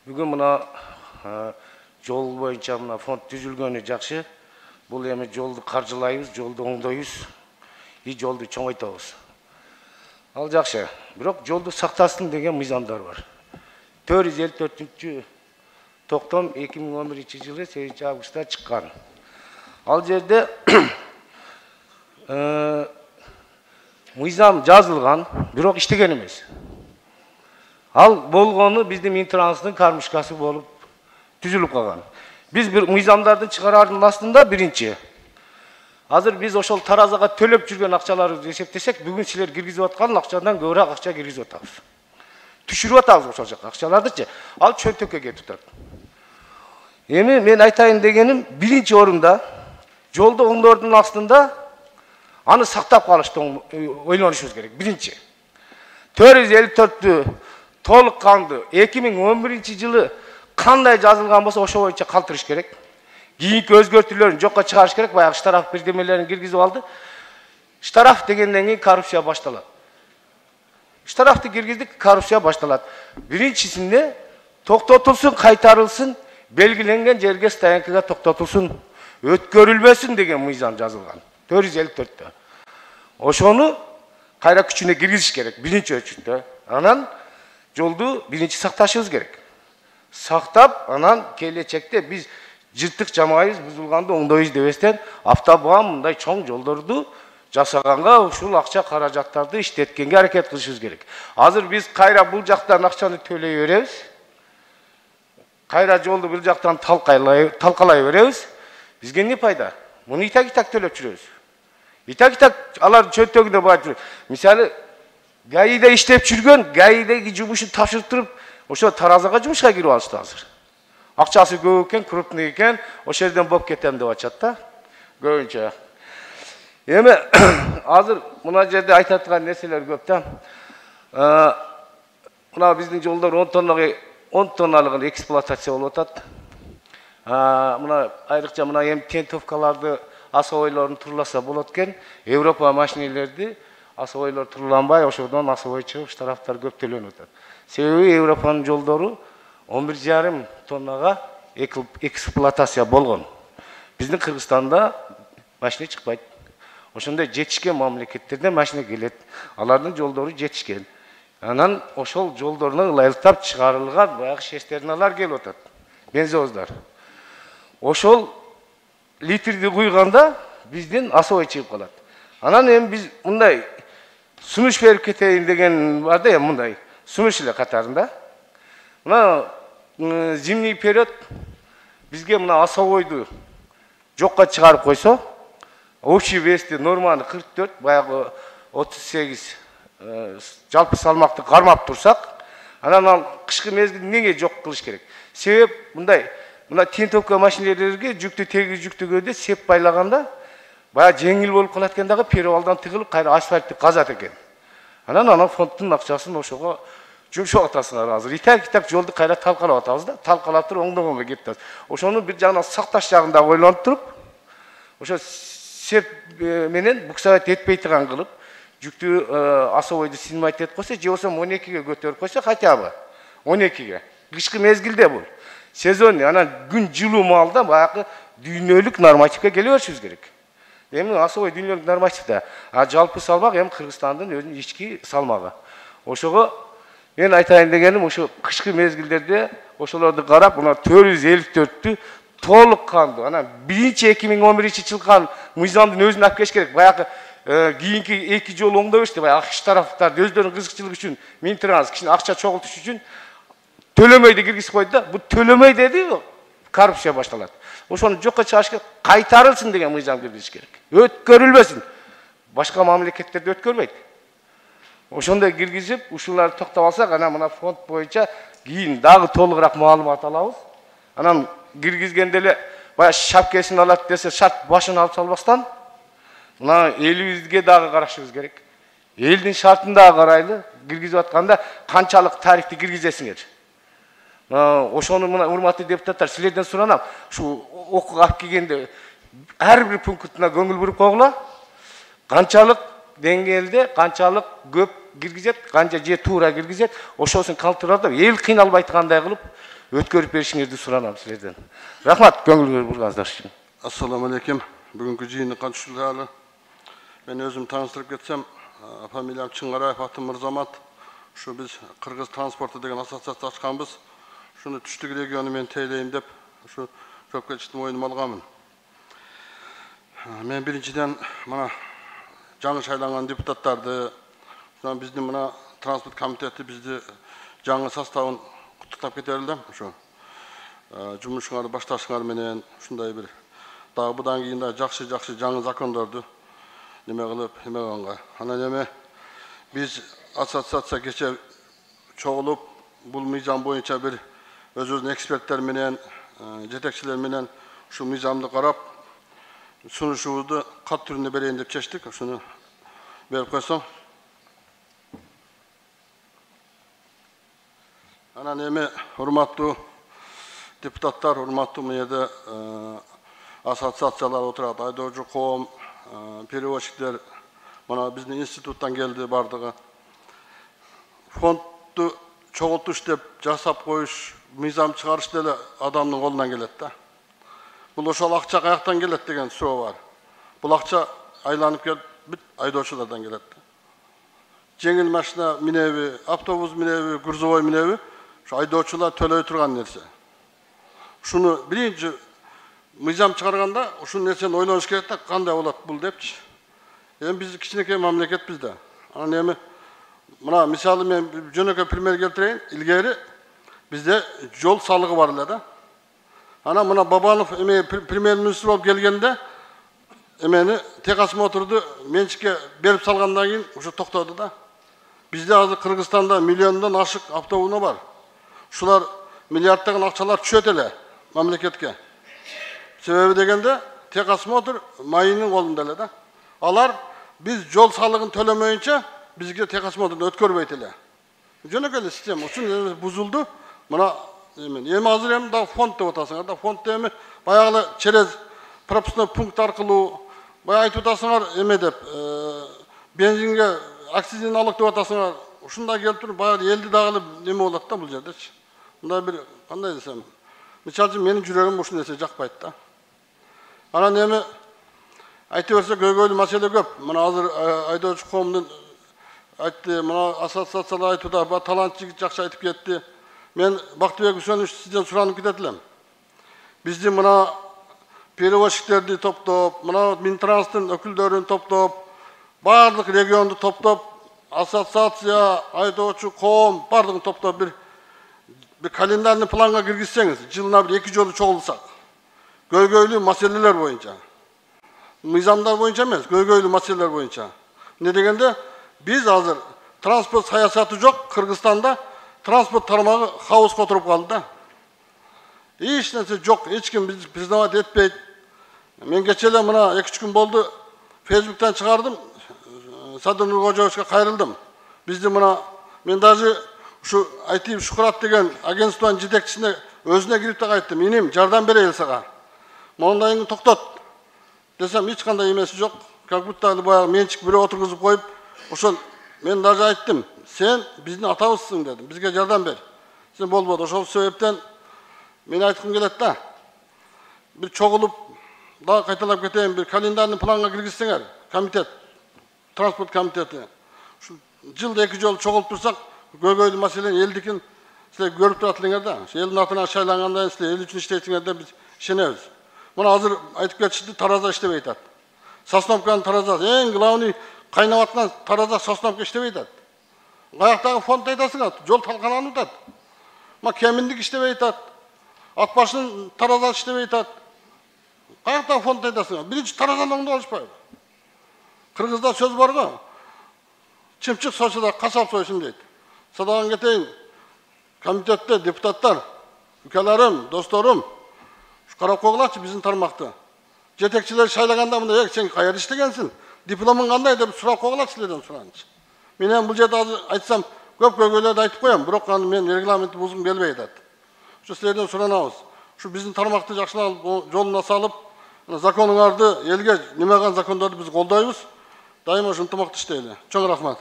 Бүгін мына жол бойынша мына фонд түзілгені жақсы. Бұл эми жолды қаржылайбыз, жолды оңдойбуз, жолды чоңойтабыз. Ал жақсы. Бирок жолды сактасын деген мыйзамдар бар. 454 токтом 2011 жылы 8 августта чыккан. Ал жерде мыйзам жазылган, бирок иштеген эмес. Ал болгону биздин Минтранстын кармышкасы болуп түзүлүп калган. Биз бир мыйзамдарды чыгарардын астында биринчи. Азыр биз ошол таразага төлөп жүргөн акчаларды эсептесек, бүгүн силер киргизип аткан акчадан көбүрөөк акча киргизип атабыз. Түшүрүп атабыз ошол жака акчалардычы. Ал чөнтөккө кетип турат. Эми мен айтайын дегеним, биринчи орунда жолду оңдоордун астында аны сактап калышты ойлонушубуз керек. Биринчи. 454 толук канды 2011 жылы кандай жазылган болсо ошо боюнча калтырыш керек. Кийинки өзгөртүүлөрүн жокко чыгарыш керек. Баягы штраф бирдемелерин киргизип алды. Штраф дегенден кийин коррупция башталат. Штрафты киргиздик, коррупция башталат. Биринчисинде токтотулсун, кайтарылсын, белгиленген жерге стоянкага токтотулсун, өткөрүлбөсүн деген мыйзам жазылган. 454-тө. Ошону кайра күчүнө киргизиш керек. Биринчи өчүндө. Анан жолду биринчи сакташыбыз керек. Сактап, анан келечекте биз жыртык жамайбыз, бузулганды оңдойбуз дебестен, автобан мындай чоң жолдорду жасаганга ушул акча каражаттарды иштеткенге аракет кылышыбыз керек. Азыр биз кайра бул жактан акчаны төлөй беребиз. Кайра жолду бул жактан талкалай беребиз. Бизге эмне пайда? Муну итак төлөп жүрөбүз. Итак алар чөнтөгүндө бар жүрөт. Мисалы, ГАИде иштеп жүргөн, ГАИдеги жумушун тапшырып туруп, ошо таразага жумушка кирип алышты азыр. Акчасы көп экен, крупный экен, ошол жерден болуп кетем деп атышат да. Көбүнчө. Эми азыр мына жерде айта турган нерселер көп да. Мына биздин жолдор 10 тонналыгын эксплуатация болуп атат. Мына айрыкча мына эми тентовкаларды асобойлорун турласа болот экен. Европа машинелерди асобойлор турланбай, ошодон асобой чыгып, штрафтар көп төлөнүп атат. Себеби Европанын жолдору 11,5 тоннага эксплуатация болгон. Биздин Кыргызстанда машина чыкпайт. Ошондой жетишкен мамлекеттерде машина келет. Алардын жолдору жетишкен. Анан ошол жолдоруна ылайыктап чыгарылган баягы шестерналар келип атат. Бензовоздар. Ошол литрди куйганда биздин асобой чыгып калат. Анан эми биз мындай сунуш берип кетейин деген бар да, эми мындай сунуш эле катарында. Мына зимний период бизге мына асобойду жокко чыгарып койсо, общий вести норманы 44, баягы 38 жалпы салмакты кармап турсак, анан ал кышкы мезгилде эмнеге жок кылыш керек? Себеп мындай, мына тентовка машинелерге жүктү тегиз жүктөгөдө сеп байлаганда баягы жеңил болуп калат экен дагы, перевалдан тыгылып кайра асфальтты казат экен. Анан фонддун акчасын ошого жумшап атасыңар азыр. Итак жолду кайра талкалап атабыз да, талкалап туруп оңдогонго кетип. Ошону бир жагынан сакташ жагында ойлонуп туруп, ошо сеп менен буксовать этпей турган кылып, жүктүү асобойду снимать этип койсо, же болсо 12ге көтөрүп койсо, хотя бы 12ге. Кышкы мезгилде бул. Сезон, анан күн жылуу маалда баягы дүйнөлүк нормативге келе беришибиз керек. Эми асобой дүйнөлүк нормативде, жалпы салмак эми Кыргызстандын өзүнүн ички салмагы. Ошого мен айтайын дегеним, ошо кышкы мезгилдерде ошолорду карап, мына 454-тү толук канды. Анан биринчи 2011 жылкан мыйзамдын өзүн алып келиш керек. Баягы кийинки 2 жол оңдобуш деп, акш тараптарды өздөрүнүн кызыкчылыгы үчүн, Минтранс кичине акча чогултуш үчүн төлөмөйдү киргизип койду да. Бу төлөмөй деди, коррупция башталат. Ошону жокко чыгарыш керек, кайтарылсын деген мыйзам киргизиш керек. Өткөрүлбөсүн. Башка мамлекеттерде өткөрбөйт. Ошондой киргизип, ушуларды токтоп алсак, анан мына фонд боюнча кийин дагы толугураак маалымат алабыз. Анан киргизгенде эле баягы шапкесин алат десе, шарт башын алып салбастан, мына элибизге дагы карашыбыз керек. Элдин шартын дагы карайлы, киргизип атканда канчалык тарифти киргизесиңер. Ошону мына урматтуу депутаттар, силерден суранам, ушу окууга алып келгенде ар бир пунктуна көңүл буруп койгула. Канчалык деңгээлде, канчалык көп киргизет, канча же туура киргизет, ошосун калтырып алып, эл кыйналбайт кандай кылып өткөрүп беришиңерди суранам силерден. Рахмат көңүлгө бурганыңыздар үчүн. Assalamu alaikum. Bugünkü jiyinni katışılalı. Ben özüm tanıştırıp getsem, familiyam Çıngarayev, atım Mırzamat. Şu biz Kırgız Transportu degen asosiasiya açkanbız. Şunu Tüştük regionu men teyleyim dep, şu çok geçtim oyunum algamın. Men birinciden mana жаңы шайланган депутаттарды, биздин мына транспорт комитети бизди жаңы составын куттуктап кетерилдим. Ошо жумушуңарды башташыңар менен ушундай бир дагы будан кийин да жакшы жаңы закондорду неме кылып эмегенга. Анан эме биз ассоциация кече чогулуп бул мыйзам боюнча бир өзүбүздүн эксперттер менен, жетекчилер менен ушу мыйзамды карап, сунушубузду кат түрүндө берейин деп чечтик. Ушуну берип койсоң. Анан эми урматтуу депутаттар, урматтуу мына жерде ассоциациялар отурат, айдоочу коом, перевозчиктер, мына биздин институттан келди бардыгы. Фондду чогултуш деп жасап коюш, мыйзам чыгарыш деле адамдын колунан келет да. Бул ошол акча каяктан келет деген суроо бар. Бул акча айланып келип айдоочулардан келет. Жеңил машина минеби, автобус минеби, грузовой минеби, ошо айдоочулар төлөй турган нерсе. Ушуну биринчи мыйзам чыгарганда ушул нерсени ойлонуш керек да, кандай болот бул депчи. Эми биз кичинекей мамлекетпиз да. Анан эми мына мисалы мен жөнөкөй пример келтирейин. Илгери бизде жол салыгы бар эле да. Анан мына Бабанов эме премьер-министр болуп келгенде эмени техосмотрду менчикке берип салгандан кийин ушу токтоду да. Бизде азыр Кыргызстанда миллиондон ашык автоунаа бар. Ушулар миллиарддаган акчалар түшөт эле мамлекетке. Себеби дегенде техосмотр майынын колунда эле да. Алар биз жол салыгын төлөмөйүнчө бизге техосмотрду өткөрбөйт эле. Жөнөкөй эле система ушун бузулду. Мына эми азыр эми да фонд деп атасыңар да. Фонд эми баягы через пропускной пункт аркылуу баягы айтып атасыңар эме деп бензинге акцизин налог деп атасыңар. Ушундай келип туруп баягы элди дагы неме болот да бул жердечи. Мындай бир кандай десем, мисалы үчүн менин жүрөгүм ушул нерсе жакпайт да. Анан эми айта берсе көйгөйлүү маселе көп. Мына азыр айдоочу коомдун айтты, мына ассоциациялар айтып атат, талант жигит жакшы айтып кетти. Мен Бактыбек Үсенович сизден суранып кетет элем. Биздин мына перевозчиктерди топтоп, мына Минтранстын өкүлдөрүн топтоп, барлык регионду топтоп, ассоциация, айдоочу коом барлыгын топтоп бир календарный планга киргизсеңиз, жылына бир 2 жолу чогулсак, көйгөйлүү маселелер боюнча. Мыйзамдар боюнча эмес, көйгөйлүү маселелер боюнча. Эмне дегенде, биз азыр транспорт саясаты жок, Кыргызстанда транспорт тармагы хаоска отуруп калды да. Эч нерсе жок, эч ким биз признавать этпейт. Мен кече эле мына 2-3 күн болду, Facebook'tan чыгардым, Садыр Нуркожоевичке кайрылдым. Бизди мына мен даже ушу айтып Шукурат деген агентствонун жетекчисине өзүнө кирип да айттым, "Иним, жардам берейин сага. Мондайыңды токтот." Десем, эч кандай эмеси жок. Как будто баягы менчик бирөө отургузуп коюп, ошол мен даже айттым, "Сен биздин атабызсың" дедим. "Бизге жардам бер." Сен болбоду. Ошол себептен мен айткым келет да. Бир чогулуп, дагы кайталап кетейин, бир календарный планга киргизсеңер, комитет, транспорт комитети. Ушу жылда 2 жолу чогулуп турсак, көйгөйлүү маселени элдикин силер көрүп турасыңар да. Элдин атынан шайлангандан силер эл үчүн иштейсиңер деп биз ишенебиз. Мына азыр айтып кетишти, Таразда иштебей атат. Сосновканын Таразда эң главный кайнап аткан Таразда Сосновка иштебей атат. Каяктагы фонд айтасыңар, жол талкаланып атат. Ма Кеминдик иштебей атат. Ат башынын Таразда иштебей атат. Каяктагы фонд айтасыңар. Биринчи Тараздан оңдоп алышпайбы? Кыргызда сөз бар го. Чымчык сойса да касап сойсун дейт. Садаган кетейин. Комитетте депутаттар, укаларым, досторум, карап койгулачы биздин тармакты. Жетекчилер шайлаганда мындай, "Сен кайер иштегенсиң? Дипломуң кандай?" деп сурап койгулачы силерден суранчы. Мен бул жерде азыр айтсам, көп көйгөйлөрдү айтып коем, бирок аны мен регламентти бузгум келбей атат. Ушу силерден суранабыз. Ушу биздин тармакты жакшылап жолуна салып, законуңарды элге неме кылган закондорду биз колдойбуз. Дайыма ушунтымакты иштейли. Чоң рахмат.